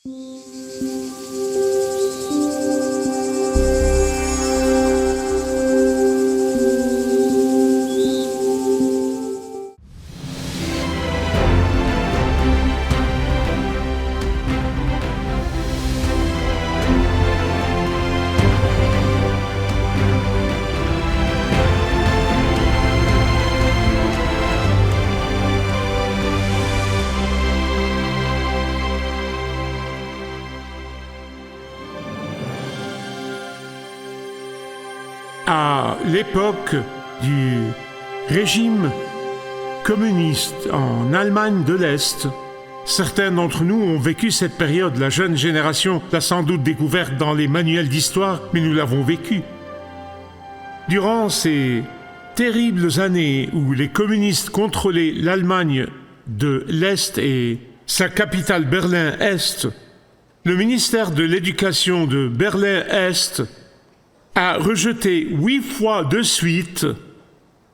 À l'époque du régime communiste en Allemagne de l'Est, certains d'entre nous ont vécu cette période. La jeune génération l'a sans doute découverte dans les manuels d'histoire, mais nous l'avons vécue. Durant ces terribles années où les communistes contrôlaient l'Allemagne de l'Est et sa capitale Berlin-Est, le ministère de l'Éducation de Berlin-Est a rejeté 8 fois de suite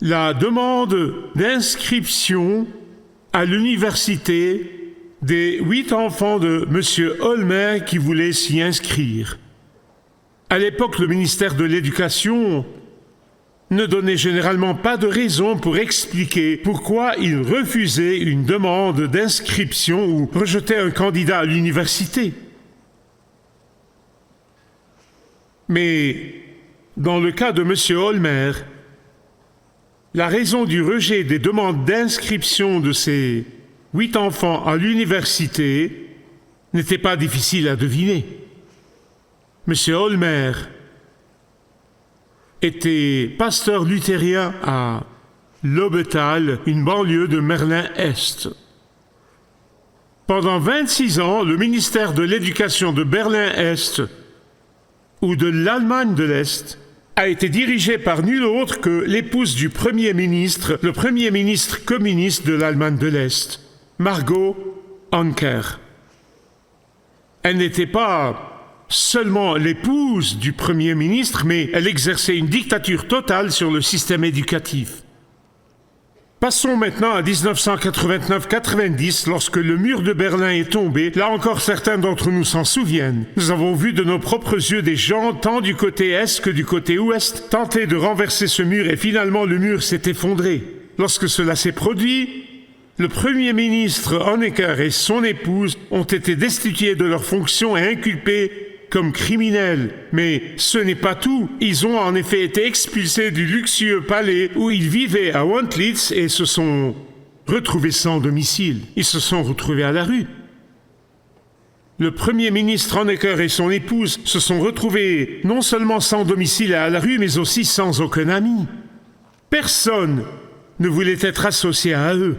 la demande d'inscription à l'université des 8 enfants de M. Holmer qui voulaient s'y inscrire. À l'époque, le ministère de l'Éducation ne donnait généralement pas de raison pour expliquer pourquoi il refusait une demande d'inscription ou rejetait un candidat à l'université. Mais dans le cas de M. Holmer, la raison du rejet des demandes d'inscription de ces 8 enfants à l'université n'était pas difficile à deviner. M. Holmer était pasteur luthérien à Lobetal, une banlieue de Berlin-Est. Pendant 26 ans, le ministère de l'Éducation de Berlin-Est ou de l'Allemagne de l'Est a été dirigé par nul autre que l'épouse du Premier ministre, le Premier ministre communiste de l'Allemagne de l'Est, Margot Anker. Elle n'était pas seulement l'épouse du Premier ministre, mais elle exerçait une dictature totale sur le système éducatif. Passons maintenant à 1989-90, lorsque le mur de Berlin est tombé. Là encore, certains d'entre nous s'en souviennent. Nous avons vu de nos propres yeux des gens, tant du côté est que du côté ouest, tenter de renverser ce mur et finalement le mur s'est effondré. Lorsque cela s'est produit, le Premier ministre Honecker et son épouse ont été destitués de leurs fonctions et inculpés comme criminels. Mais ce n'est pas tout. Ils ont en effet été expulsés du luxueux palais où ils vivaient à Wandlitz et se sont retrouvés sans domicile. Ils se sont retrouvés à la rue. Le Premier ministre Honecker et son épouse se sont retrouvés non seulement sans domicile et à la rue, mais aussi sans aucun ami. Personne ne voulait être associé à eux.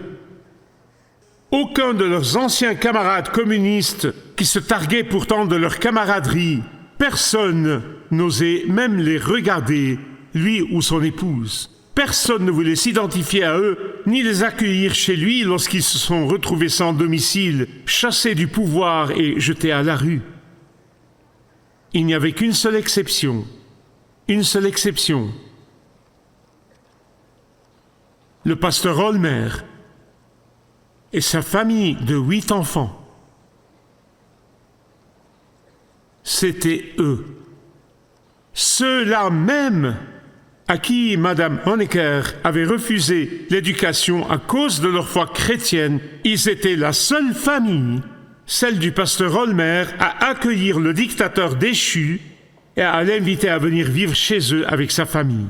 Aucun de leurs anciens camarades communistes, qui se targuaient pourtant de leur camaraderie, personne n'osait même les regarder, lui ou son épouse. Personne ne voulait s'identifier à eux, ni les accueillir chez lui lorsqu'ils se sont retrouvés sans domicile, chassés du pouvoir et jetés à la rue. Il n'y avait qu'une seule exception. Une seule exception. Le pasteur Holmer et sa famille de 8 enfants. C'étaient eux. Ceux-là même à qui Madame Honecker avait refusé l'éducation à cause de leur foi chrétienne, ils étaient la seule famille, celle du pasteur Holmer, à accueillir le dictateur déchu et à l'inviter à venir vivre chez eux avec sa famille.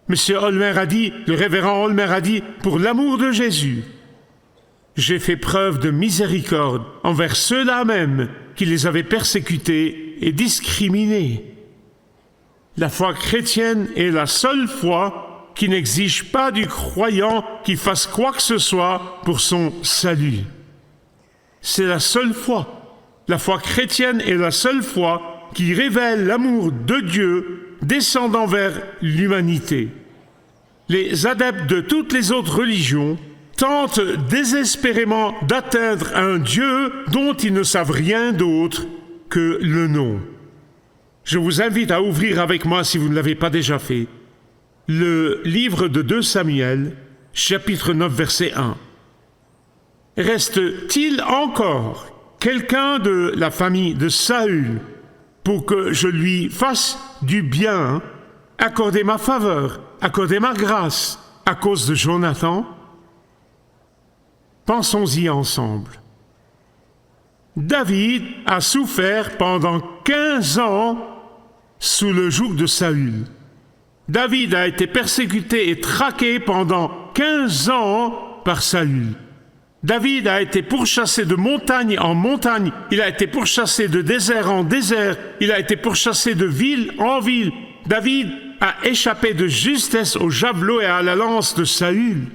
Monsieur Holmer a dit, le révérend Holmer a dit, pour l'amour de Jésus, j'ai fait preuve de miséricorde envers ceux-là même qui les avaient persécutés et discriminés. La foi chrétienne est la seule foi qui n'exige pas du croyant qu'il fasse quoi que ce soit pour son salut. C'est la seule foi. La foi chrétienne est la seule foi qui révèle l'amour de Dieu descendant vers l'humanité. Les adeptes de toutes les autres religions tentent désespérément d'atteindre un Dieu dont ils ne savent rien d'autre que le nom. Je vous invite à ouvrir avec moi, si vous ne l'avez pas déjà fait, le livre de 2 Samuel, chapitre 9, verset 1. Reste-t-il encore quelqu'un de la famille de Saül pour que je lui fasse du bien, accorder ma faveur, accorder ma grâce à cause de Jonathan? Pensons-y ensemble. David a souffert pendant 15 ans sous le joug de Saül. David a été persécuté et traqué pendant 15 ans par Saül. David a été pourchassé de montagne en montagne, il a été pourchassé de désert en désert, il a été pourchassé de ville en ville. David a échappé de justesse au javelot et à la lance de Saül.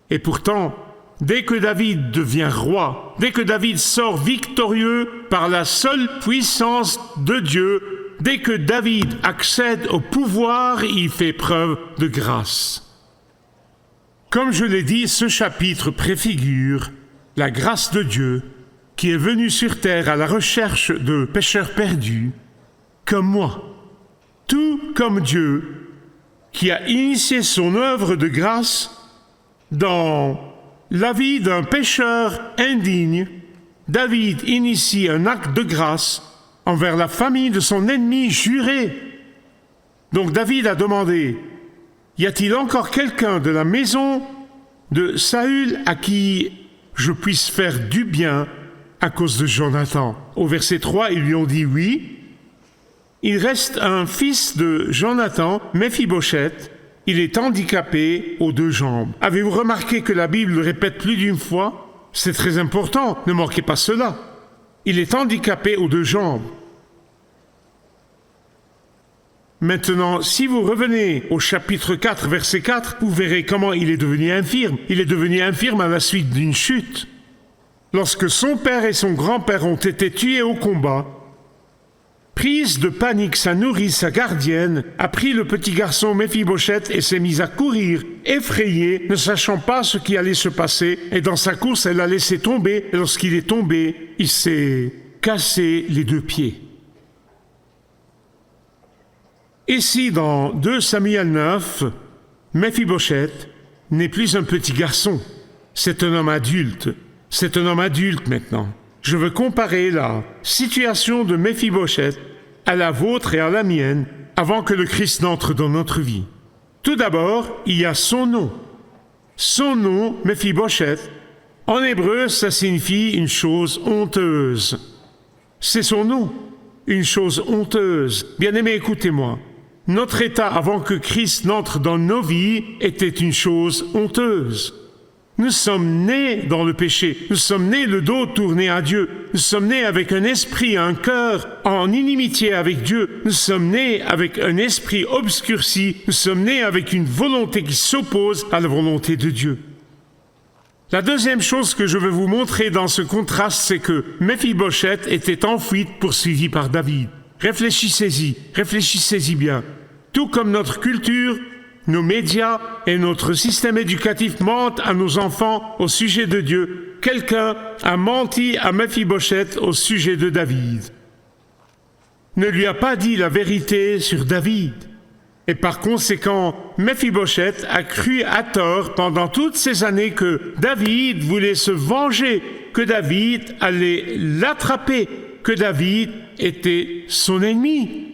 Et pourtant, dès que David devient roi, dès que David sort victorieux par la seule puissance de Dieu, dès que David accède au pouvoir, il fait preuve de grâce. Comme je l'ai dit, ce chapitre préfigure la grâce de Dieu qui est venue sur terre à la recherche de pécheurs perdus, comme moi, tout comme Dieu qui a initié son œuvre de grâce dans la vie d'un pécheur indigne. David initie un acte de grâce envers la famille de son ennemi juré. Donc David a demandé, y a-t-il encore quelqu'un de la maison de Saül à qui je puisse faire du bien à cause de Jonathan? Au verset 3, ils lui ont dit oui. Il reste un fils de Jonathan, Méphibosheth. Il est handicapé aux 2 jambes. Avez-vous remarqué que la Bible le répète plus d'une fois? C'est très important, ne manquez pas cela. Il est handicapé aux 2 jambes. Maintenant, si vous revenez au chapitre 4, verset 4, vous verrez comment il est devenu infirme. Il est devenu infirme à la suite d'une chute. Lorsque son père et son grand-père ont été tués au combat, prise de panique, sa nourrice, sa gardienne, a pris le petit garçon Méphibosheth et s'est mise à courir, effrayée, ne sachant pas ce qui allait se passer, et dans sa course, elle l'a laissé tomber, et lorsqu'il est tombé, il s'est cassé les 2 pieds. Ici, dans 2 Samuel 9, Méphibosheth n'est plus un petit garçon, c'est un homme adulte. C'est un homme adulte maintenant. Je veux comparer la situation de Méphibosheth à la vôtre et à la mienne avant que le Christ n'entre dans notre vie. Tout d'abord, il y a son nom. Son nom, Méphibosheth, en hébreu, ça signifie une chose honteuse. C'est son nom, une chose honteuse. Bien-aimés, écoutez-moi. Notre état avant que Christ n'entre dans nos vies était une chose honteuse. Nous sommes nés dans le péché, nous sommes nés le dos tourné à Dieu, nous sommes nés avec un esprit, un cœur en inimitié avec Dieu, nous sommes nés avec un esprit obscurci, nous sommes nés avec une volonté qui s'oppose à la volonté de Dieu. La deuxième chose que je veux vous montrer dans ce contraste, c'est que Méphibosheth était en fuite poursuivi par David. Réfléchissez-y bien. Tout comme notre culture, nos médias et notre système éducatif mentent à nos enfants au sujet de Dieu, quelqu'un a menti à Méphibosheth au sujet de David. Ne lui a pas dit la vérité sur David. Et par conséquent, Méphibosheth a cru à tort pendant toutes ces années que David voulait se venger, que David allait l'attraper, que David était son ennemi.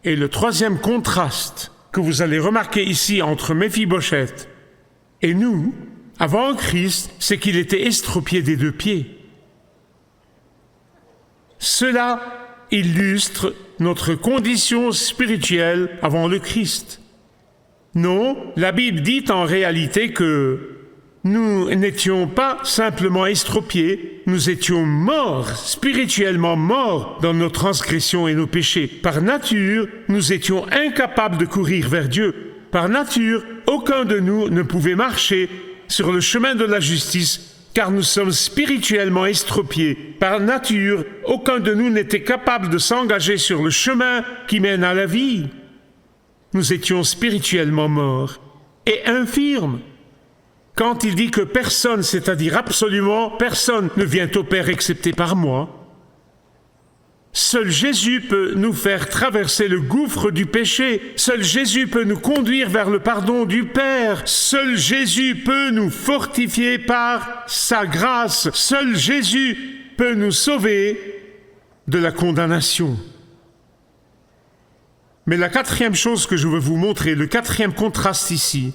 Et le troisième contraste que vous allez remarquer ici entre Méphibosheth et nous, avant Christ, c'est qu'il était estropié des 2 pieds. Cela illustre notre condition spirituelle avant le Christ. Non, la Bible dit en réalité que nous n'étions pas simplement estropiés, nous étions morts, spirituellement morts dans nos transgressions et nos péchés. Par nature, nous étions incapables de courir vers Dieu. Par nature, aucun de nous ne pouvait marcher sur le chemin de la justice, car nous sommes spirituellement estropiés. Par nature, aucun de nous n'était capable de s'engager sur le chemin qui mène à la vie. Nous étions spirituellement morts et infirmes. Quand il dit que personne, c'est-à-dire absolument personne, ne vient au Père excepté par moi, Seul Jésus peut nous faire traverser le gouffre du péché. Seul Jésus peut nous conduire vers le pardon du Père. Seul Jésus peut nous fortifier par sa grâce. Seul Jésus peut nous sauver de la condamnation. Mais la quatrième chose que je veux vous montrer, le quatrième contraste ici,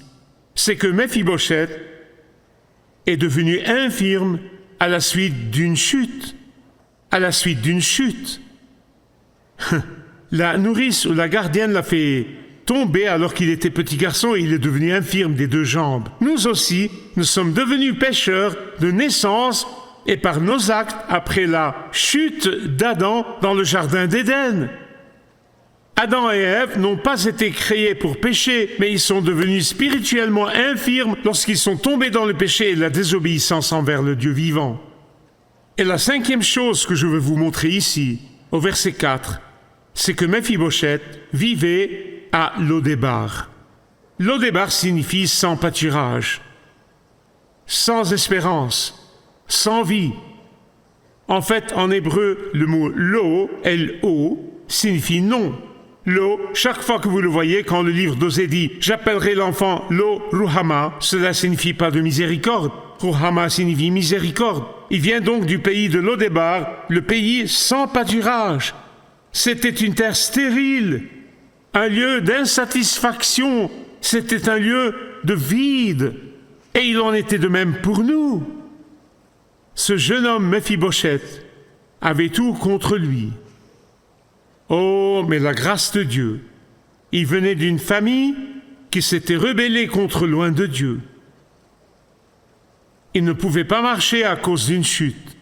c'est que Méphibosheth est devenu infirme à la suite d'une chute. À la suite d'une chute. La nourrice ou la gardienne l'a fait tomber alors qu'il était petit garçon et il est devenu infirme des 2 jambes. Nous aussi, nous sommes devenus pécheurs de naissance et par nos actes après la chute d'Adam dans le jardin d'Éden. Adam et Ève n'ont pas été créés pour pécher, mais ils sont devenus spirituellement infirmes lorsqu'ils sont tombés dans le péché et la désobéissance envers le Dieu vivant. Et la 5e chose que je veux vous montrer ici, au verset 4, c'est que Méphibosheth vivait à Lodébar. Lodébar signifie sans pâturage, sans espérance, sans vie. En fait, en hébreu, le mot lo, L-O, signifie non. Lo, chaque fois que vous le voyez, quand le livre d'Osée dit « J'appellerai l'enfant Lo Ruhama », cela signifie pas de miséricorde. Ruhama signifie miséricorde. Il vient donc du pays de Lodébar, le pays sans pâturage. C'était une terre stérile, un lieu d'insatisfaction, c'était un lieu de vide. Et il en était de même pour nous. Ce jeune homme Méphibosheth avait tout contre lui. Oh, mais la grâce de Dieu! Il venait d'une famille qui s'était rebellée contre loin de Dieu. Il ne pouvait pas marcher à cause d'une chute.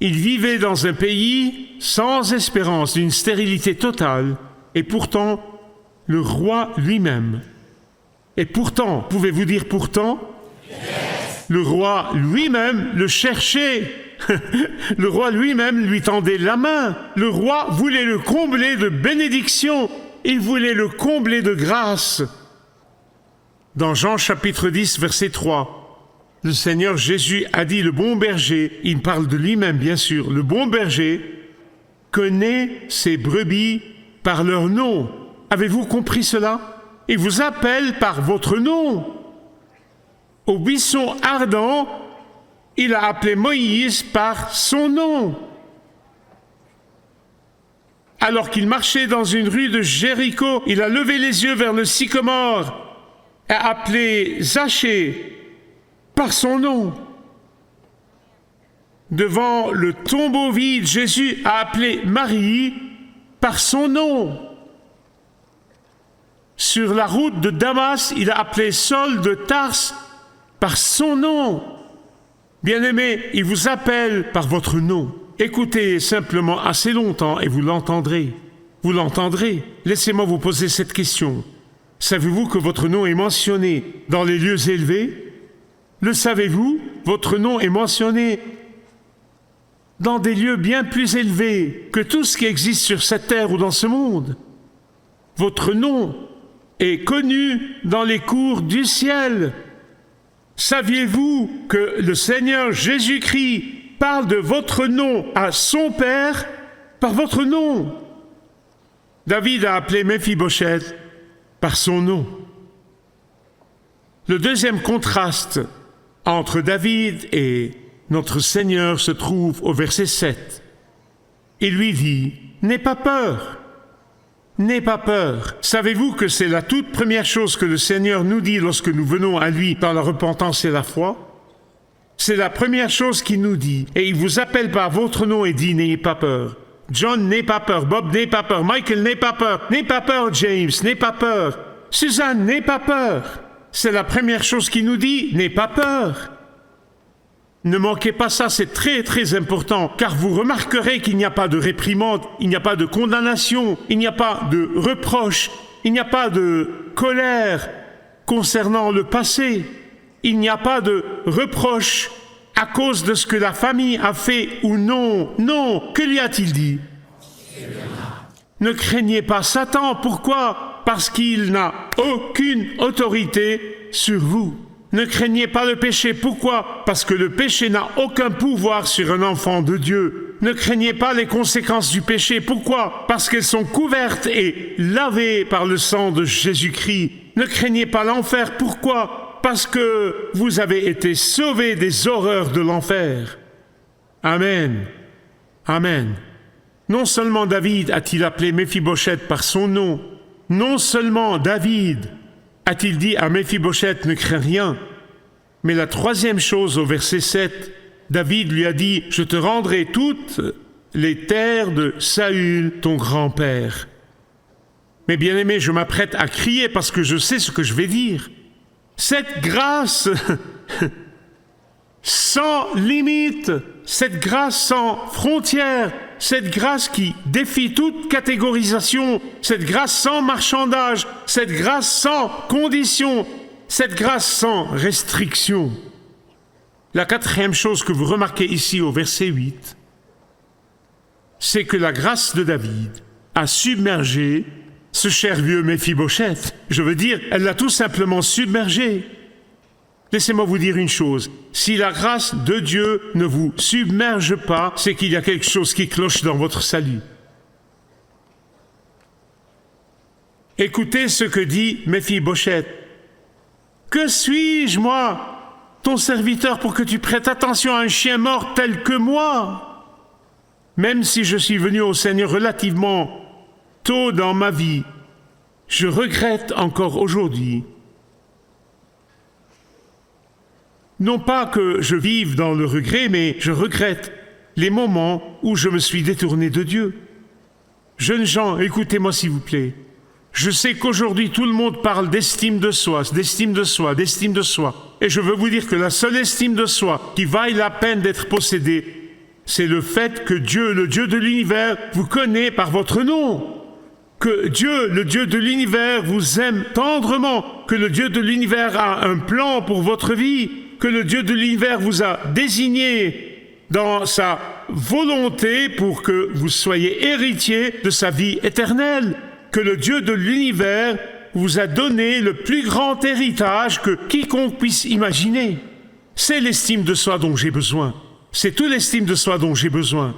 Il vivait dans un pays sans espérance, d'une stérilité totale, et pourtant, le roi lui-même. Et pourtant, pouvez-vous dire pourtant? Yes. Le roi lui-même le cherchait. Le roi lui-même lui tendait la main. Le roi voulait le combler de bénédictions. Il voulait le combler de grâce. Dans Jean chapitre 10, verset 3, le Seigneur Jésus a dit, le bon berger, il parle de lui-même bien sûr, le bon berger connaît ses brebis par leur nom. Avez-vous compris cela? Il vous appelle par votre nom. Au buisson ardent, il a appelé Moïse par son nom. Alors qu'il marchait dans une rue de Jéricho, il a levé les yeux vers le sycomore et a appelé Zachée par son nom. Devant le tombeau vide, Jésus a appelé Marie par son nom. Sur la route de Damas, il a appelé Saul de Tarse par son nom. Bien-aimés, il vous appelle par votre nom. Écoutez simplement assez longtemps et vous l'entendrez. Vous l'entendrez. Laissez-moi vous poser cette question. Savez-vous que votre nom est mentionné dans les lieux élevés? Le savez-vous? Votre nom est mentionné dans des lieux bien plus élevés que tout ce qui existe sur cette terre ou dans ce monde. Votre nom est connu dans les cours du ciel. Saviez-vous que le Seigneur Jésus-Christ parle de votre nom à son Père par votre nom? David a appelé Méphibosheth par son nom. Le deuxième contraste entre David et notre Seigneur se trouve au verset 7. Il lui dit, « N'aie pas peur, n'aie pas peur. » Savez-vous que c'est la toute première chose que le Seigneur nous dit lorsque nous venons à lui dans la repentance et la foi? C'est la première chose qu'il nous dit. Et il vous appelle par votre nom et dit, « N'ayez pas peur. » John, n'aie pas peur. Bob, n'aie pas peur. Michael, n'aie pas peur. N'aie pas peur, James, n'aie pas peur. Suzanne, n'aie pas peur. C'est la première chose qu'il nous dit, n'aie pas peur. Ne manquez pas ça, c'est très très important, car vous remarquerez qu'il n'y a pas de réprimande, il n'y a pas de condamnation, il n'y a pas de reproche, il n'y a pas de colère concernant le passé, il n'y a pas de reproche à cause de ce que la famille a fait ou non. Non, que lui a-t-il dit? Ne craignez pas Satan, pourquoi? Parce qu'il n'a aucune autorité sur vous. Ne craignez pas le péché, pourquoi? Parce que le péché n'a aucun pouvoir sur un enfant de Dieu. Ne craignez pas les conséquences du péché. Pourquoi? Parce qu'elles sont couvertes et lavées par le sang de Jésus-Christ. Ne craignez pas l'enfer. Pourquoi? Parce que vous avez été sauvés des horreurs de l'enfer. Amen. Amen. Non seulement David a-t-il appelé Méphibosheth par son nom, non seulement David a-t-il dit à Méphibosheth ne crains rien, mais la troisième chose au verset 7, David lui a dit « Je te rendrai toutes les terres de Saül, ton grand-père. » Mais bien aimé, je m'apprête à crier parce que je sais ce que je vais dire. Cette grâce sans limite, cette grâce sans frontières, cette grâce qui défie toute catégorisation, cette grâce sans marchandage, cette grâce sans condition, cette grâce sans restriction. La quatrième chose que vous remarquez ici au verset 8, c'est que la grâce de David a submergé ce cher vieux Méphibosheth. Je veux dire, elle l'a tout simplement submergé. Laissez-moi vous dire une chose, si la grâce de Dieu ne vous submerge pas, c'est qu'il y a quelque chose qui cloche dans votre salut. Écoutez ce que dit Méphibosheth. « Que suis-je, moi, ton serviteur, pour que tu prêtes attention à un chien mort tel que moi? Même si je suis venu au Seigneur relativement tôt dans ma vie, je regrette encore aujourd'hui. Non pas que je vive dans le regret, mais je regrette les moments où je me suis détourné de Dieu. Jeunes gens, écoutez-moi s'il vous plaît. Je sais qu'aujourd'hui tout le monde parle d'estime de soi, d'estime de soi, d'estime de soi. Et je veux vous dire que la seule estime de soi qui vaille la peine d'être possédée, c'est le fait que Dieu, le Dieu de l'univers, vous connaît par votre nom. Que Dieu, le Dieu de l'univers, vous aime tendrement. Que le Dieu de l'univers a un plan pour votre vie. Que le Dieu de l'univers vous a désigné dans sa volonté pour que vous soyez héritier de sa vie éternelle. Que le Dieu de l'univers vous a donné le plus grand héritage que quiconque puisse imaginer. C'est l'estime de soi dont j'ai besoin. C'est toute l'estime de soi dont j'ai besoin.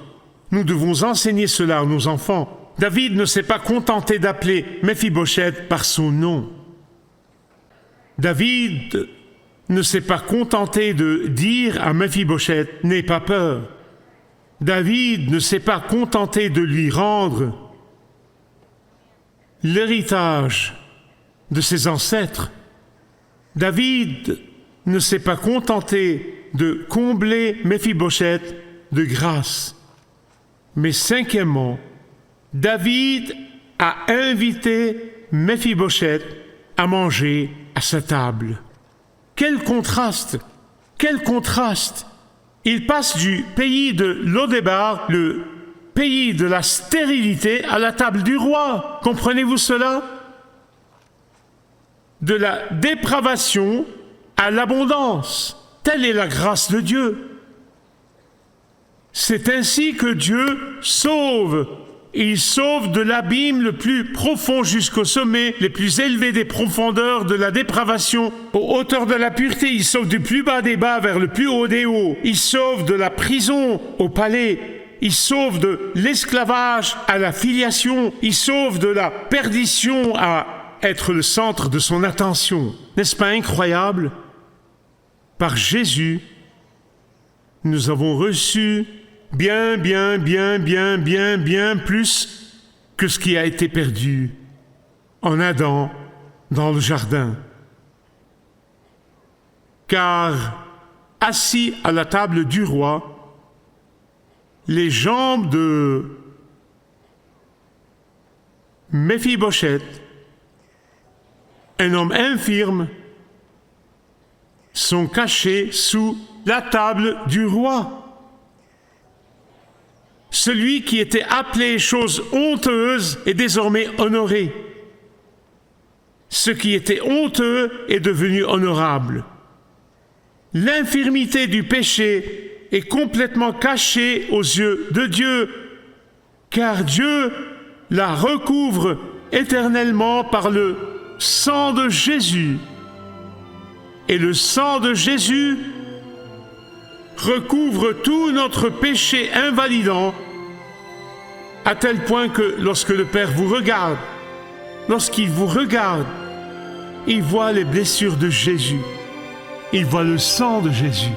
Nous devons enseigner cela à nos enfants. David ne s'est pas contenté d'appeler Méphibosheth par son nom. David ne s'est pas contenté de dire à Méphibosheth « N'aie pas peur ». David ne s'est pas contenté de lui rendre l'héritage de ses ancêtres. David ne s'est pas contenté de combler Méphibosheth de grâce. Mais cinquièmement, David a invité Méphibosheth à manger à sa table. Quel contraste! Quel contraste! Il passe du pays de Lodébar, le pays de la stérilité, à la table du roi. Comprenez-vous cela? De la dépravation à l'abondance. Telle est la grâce de Dieu. C'est ainsi que Dieu sauve. Il sauve de l'abîme le plus profond jusqu'au sommet, les plus élevés des profondeurs de la dépravation, aux hauteurs de la pureté. Il sauve du plus bas des bas vers le plus haut des hauts. Il sauve de la prison au palais. Il sauve de l'esclavage à la filiation. Il sauve de la perdition à être le centre de son attention. N'est-ce pas incroyable? Par Jésus, nous avons reçu bien plus que ce qui a été perdu en Adam dans le jardin. Car, assis à la table du roi, les jambes de Méphibosheth, un homme infirme, sont cachées sous la table du roi. Celui qui était appelé chose honteuse est désormais honoré. Ce qui était honteux est devenu honorable. L'infirmité du péché est complètement cachée aux yeux de Dieu, car Dieu la recouvre éternellement par le sang de Jésus. Et le sang de Jésus recouvre tout notre péché invalidant, à tel point que lorsque le Père vous regarde, lorsqu'il vous regarde, il voit les blessures de Jésus, il voit le sang de Jésus.